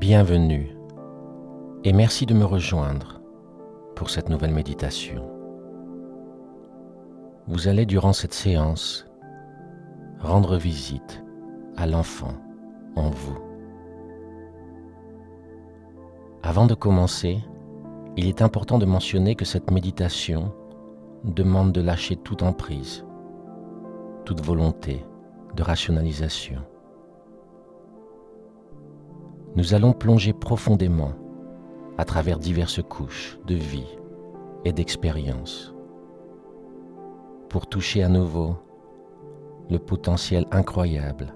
Bienvenue et merci de me rejoindre pour cette nouvelle méditation. Vous allez durant cette séance rendre visite à l'enfant en vous. Avant de commencer, il est important de mentionner que cette méditation demande de lâcher toute emprise, toute volonté de rationalisation. Nous allons plonger profondément à travers diverses couches de vie et d'expérience pour toucher à nouveau le potentiel incroyable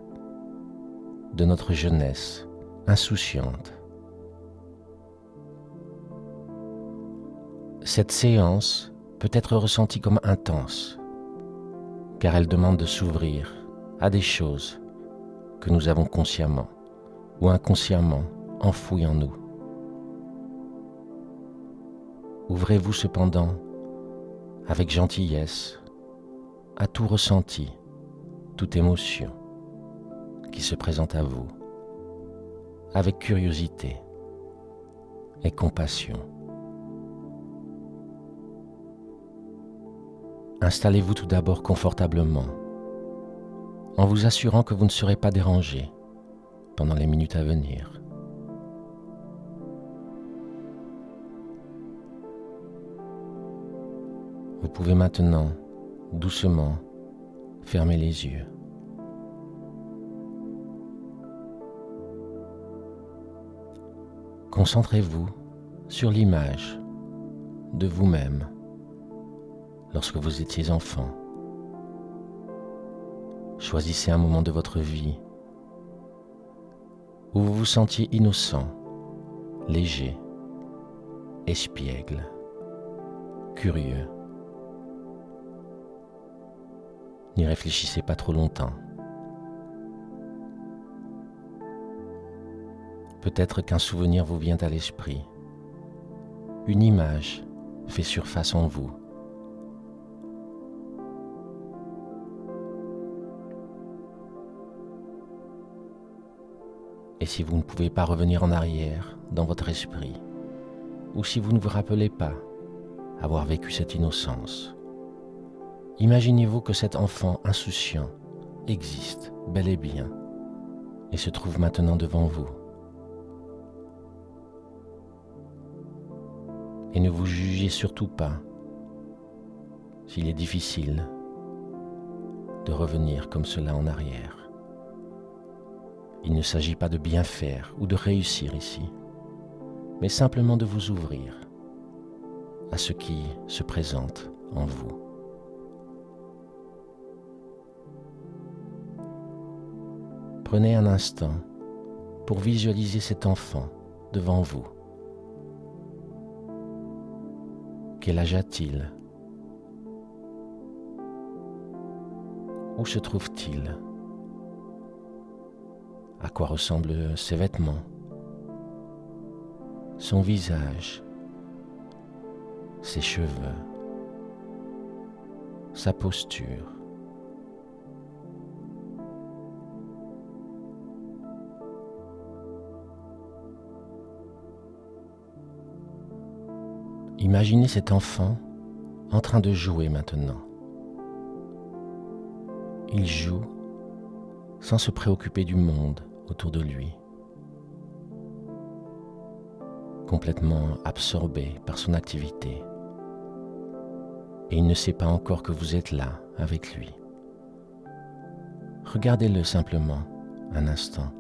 de notre jeunesse insouciante. Cette séance peut être ressentie comme intense car elle demande de s'ouvrir à des choses que nous avons consciemment ou inconsciemment enfouies en nous. Ouvrez-vous cependant avec gentillesse à tout ressenti, toute émotion qui se présente à vous, avec curiosité et compassion. Installez-vous tout d'abord confortablement, en vous assurant que vous ne serez pas dérangé pendant les minutes à venir. Vous pouvez maintenant, doucement, fermer les yeux. Concentrez-vous sur l'image de vous-même lorsque vous étiez enfant. Choisissez un moment de votre vie où vous vous sentiez innocent, léger, espiègle, curieux. N'y réfléchissez pas trop longtemps. Peut-être qu'un souvenir vous vient à l'esprit. Une image fait surface en vous. Et si vous ne pouvez pas revenir en arrière dans votre esprit, ou si vous ne vous rappelez pas avoir vécu cette innocence, imaginez-vous que cet enfant insouciant existe bel et bien et se trouve maintenant devant vous. Et ne vous jugez surtout pas s'il est difficile de revenir comme cela en arrière. Il ne s'agit pas de bien faire ou de réussir ici, mais simplement de vous ouvrir à ce qui se présente en vous. Prenez un instant pour visualiser cet enfant devant vous. Quel âge a-t-il? Où se trouve-t-il? À quoi ressemblent ses vêtements? Son visage? Ses cheveux? Sa posture? Imaginez cet enfant en train de jouer maintenant. Il joue sans se préoccuper du monde autour de lui, complètement absorbé par son activité. Et il ne sait pas encore que vous êtes là avec lui. Regardez-le simplement un instant.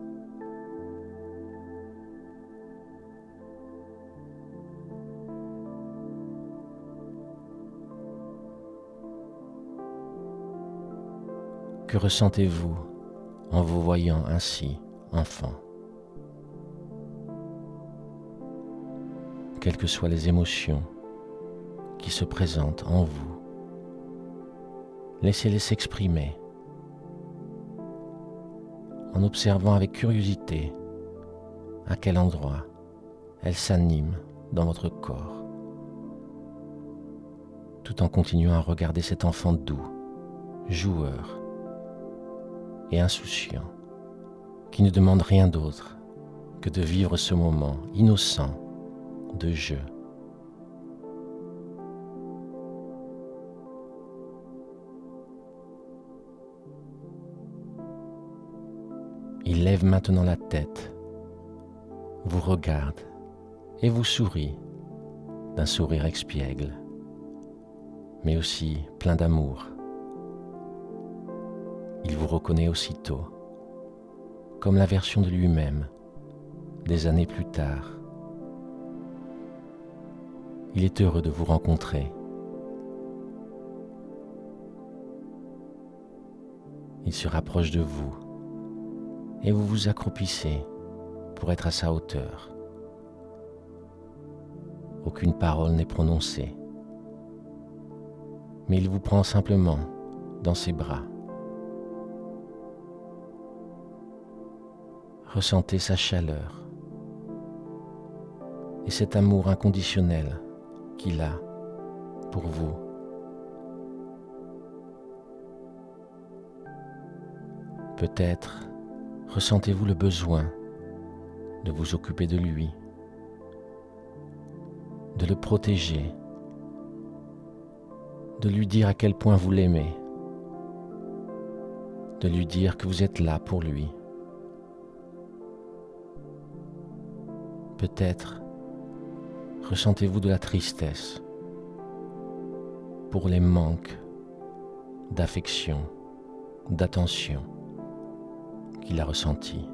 Que ressentez-vous en vous voyant ainsi, enfant? Quelles que soient les émotions qui se présentent en vous, laissez-les s'exprimer en observant avec curiosité à quel endroit elles s'animent dans votre corps, tout en continuant à regarder cet enfant doux, joueur et insouciant, qui ne demande rien d'autre que de vivre ce moment innocent de jeu. Il lève maintenant la tête, vous regarde et vous sourit d'un sourire expiègle, mais aussi plein d'amour. Il vous reconnaît aussitôt, comme la version de lui-même, des années plus tard. Il est heureux de vous rencontrer. Il se rapproche de vous et vous vous accroupissez pour être à sa hauteur. Aucune parole n'est prononcée, mais il vous prend simplement dans ses bras. Ressentez sa chaleur et cet amour inconditionnel qu'il a pour vous. Peut-être ressentez-vous le besoin de vous occuper de lui, de le protéger, de lui dire à quel point vous l'aimez, de lui dire que vous êtes là pour lui. Peut-être ressentez-vous de la tristesse pour les manques d'affection, d'attention qu'il a ressentis.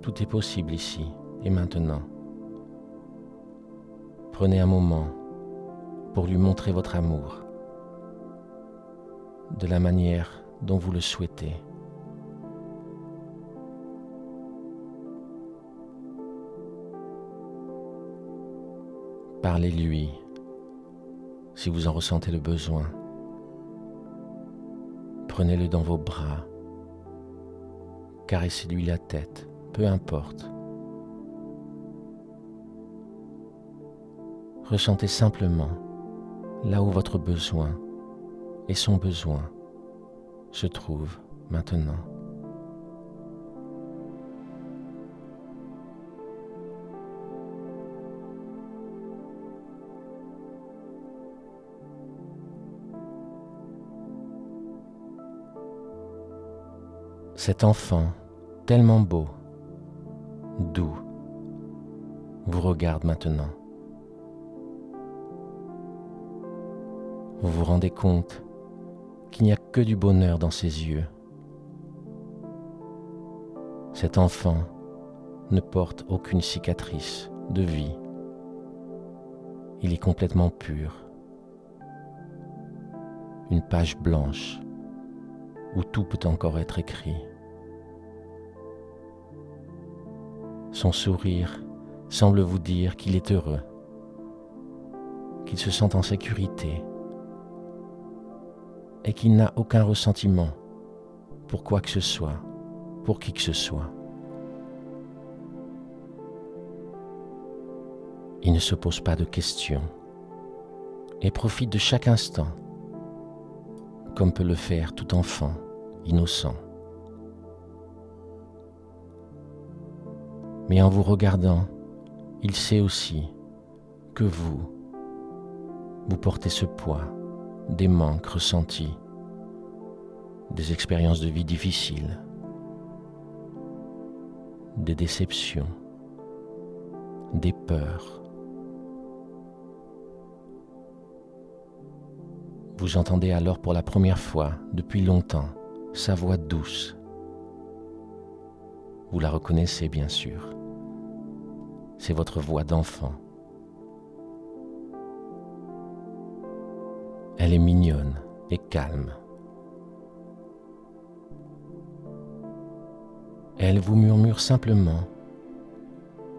Tout est possible ici et maintenant. Prenez un moment pour lui montrer votre amour de la manière dont vous le souhaitez. Parlez-lui si vous en ressentez le besoin. Prenez-le dans vos bras. Caressez-lui la tête, peu importe. Ressentez simplement là où votre besoin et son besoin se trouvent maintenant. Cet enfant, tellement beau, doux, vous regarde maintenant. Vous vous rendez compte qu'il n'y a que du bonheur dans ses yeux. Cet enfant ne porte aucune cicatrice de vie. Il est complètement pur. Une page blanche où tout peut encore être écrit. Son sourire semble vous dire qu'il est heureux, qu'il se sent en sécurité et qu'il n'a aucun ressentiment pour quoi que ce soit, pour qui que ce soit. Il ne se pose pas de questions et profite de chaque instant, comme peut le faire tout enfant innocent. Mais en vous regardant, il sait aussi que vous portez ce poids des manques ressentis, des expériences de vie difficiles, des déceptions, des peurs. Vous entendez alors pour la première fois depuis longtemps sa voix douce. Vous la reconnaissez bien sûr. C'est votre voix d'enfant. Elle est mignonne et calme. Elle vous murmure simplement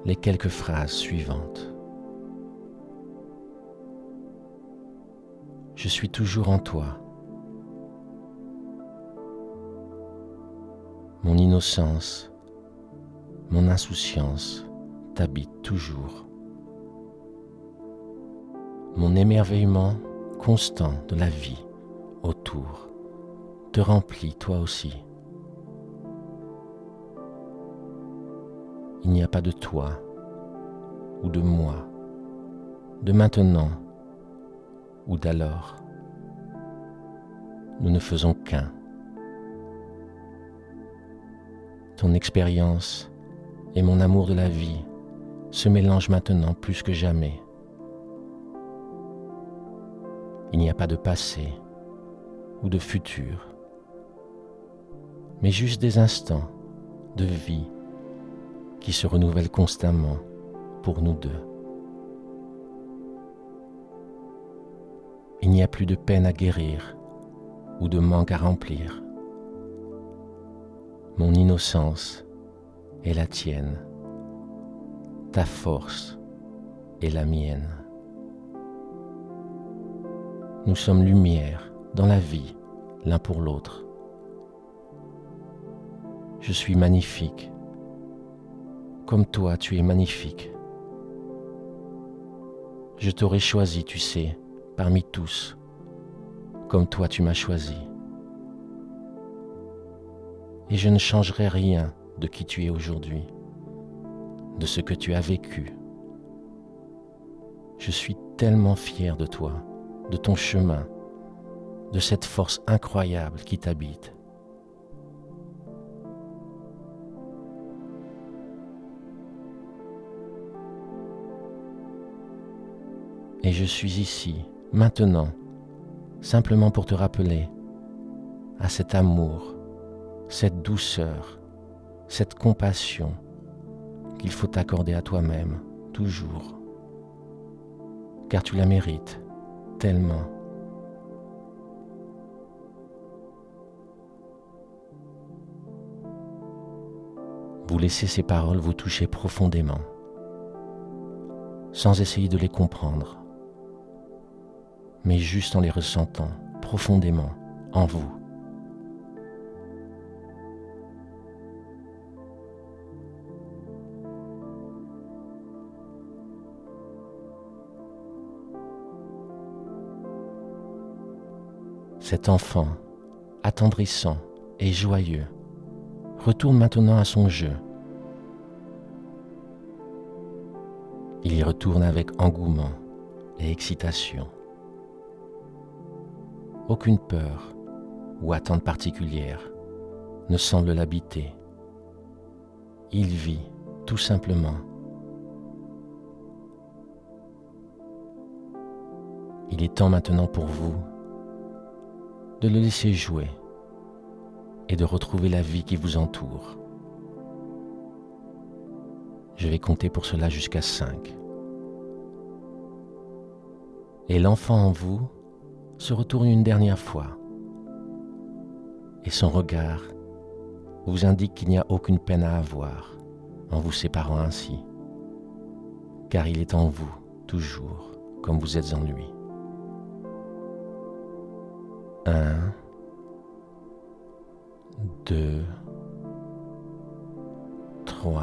les quelques phrases suivantes. Je suis toujours en toi. Mon innocence, mon insouciance t'habite toujours. Mon émerveillement constant de la vie autour te remplit toi aussi Il n'y a pas de toi ou de moi, de maintenant ou d'alors. Nous ne faisons qu'un. Ton expérience et mon amour de la vie se mélangent maintenant plus que jamais. Il n'y a pas de passé ou de futur, mais juste des instants de vie qui se renouvellent constamment pour nous deux. Il n'y a plus de peine à guérir ou de manque à remplir. Mon innocence est la tienne, ta force est la mienne. Nous sommes lumière dans la vie, l'un pour l'autre. Je suis magnifique, comme toi tu es magnifique. Je t'aurais choisi, tu sais, parmi tous, comme toi tu m'as choisi. Et je ne changerai rien de qui tu es aujourd'hui, de ce que tu as vécu. Je suis tellement fier de toi, de ton chemin, de cette force incroyable qui t'habite. Et je suis ici, maintenant, simplement pour te rappeler à cet amour, cette douceur, cette compassion qu'il faut t'accorder à toi-même, toujours. Car tu la mérites tellement. Vous laissez ces paroles vous toucher profondément, sans essayer de les comprendre, mais juste en les ressentant profondément en vous. Cet enfant, attendrissant et joyeux, retourne maintenant à son jeu. Il y retourne avec engouement et excitation. Aucune peur ou attente particulière ne semble l'habiter. Il vit tout simplement. Il est temps maintenant pour vous de le laisser jouer et de retrouver la vie qui vous entoure. Je vais compter pour cela jusqu'à 5. Et l'enfant en vous se retourne une dernière fois. Et son regard vous indique qu'il n'y a aucune peine à avoir en vous séparant ainsi, car il est en vous, toujours, comme vous êtes en lui. 1, 2, 3,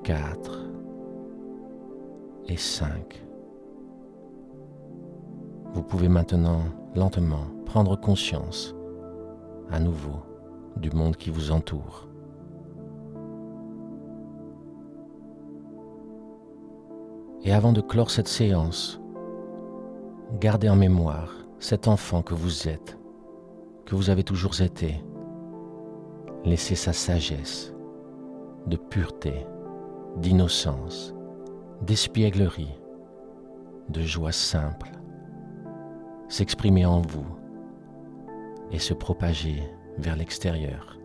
4 et 5. Vous pouvez maintenant, lentement, prendre conscience, à nouveau, du monde qui vous entoure. Et avant de clore cette séance, gardez en mémoire cet enfant que vous êtes, que vous avez toujours été. Laissez sa sagesse, de pureté, d'innocence, d'espièglerie, de joie simple, s'exprimer en vous et se propager vers l'extérieur.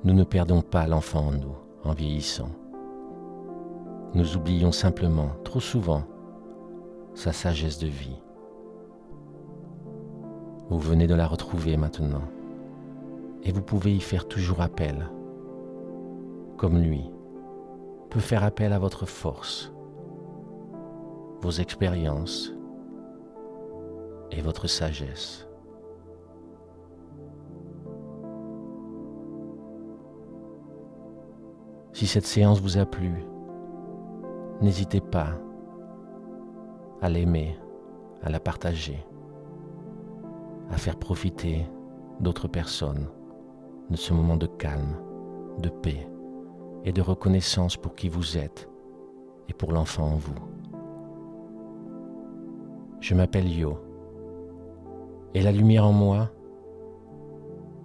Nous ne perdons pas l'enfant en nous en vieillissant. Nous oublions simplement, trop souvent, sa sagesse de vie. Vous venez de la retrouver maintenant, et vous pouvez y faire toujours appel, comme lui peut faire appel à votre force, vos expériences et votre sagesse. Si cette séance vous a plu, n'hésitez pas à l'aimer, à la partager, à faire profiter d'autres personnes de ce moment de calme, de paix et de reconnaissance pour qui vous êtes et pour l'enfant en vous. Je m'appelle Yo et la lumière en moi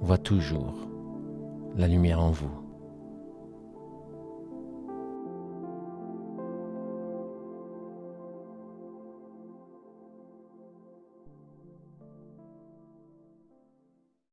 voit toujours la lumière en vous.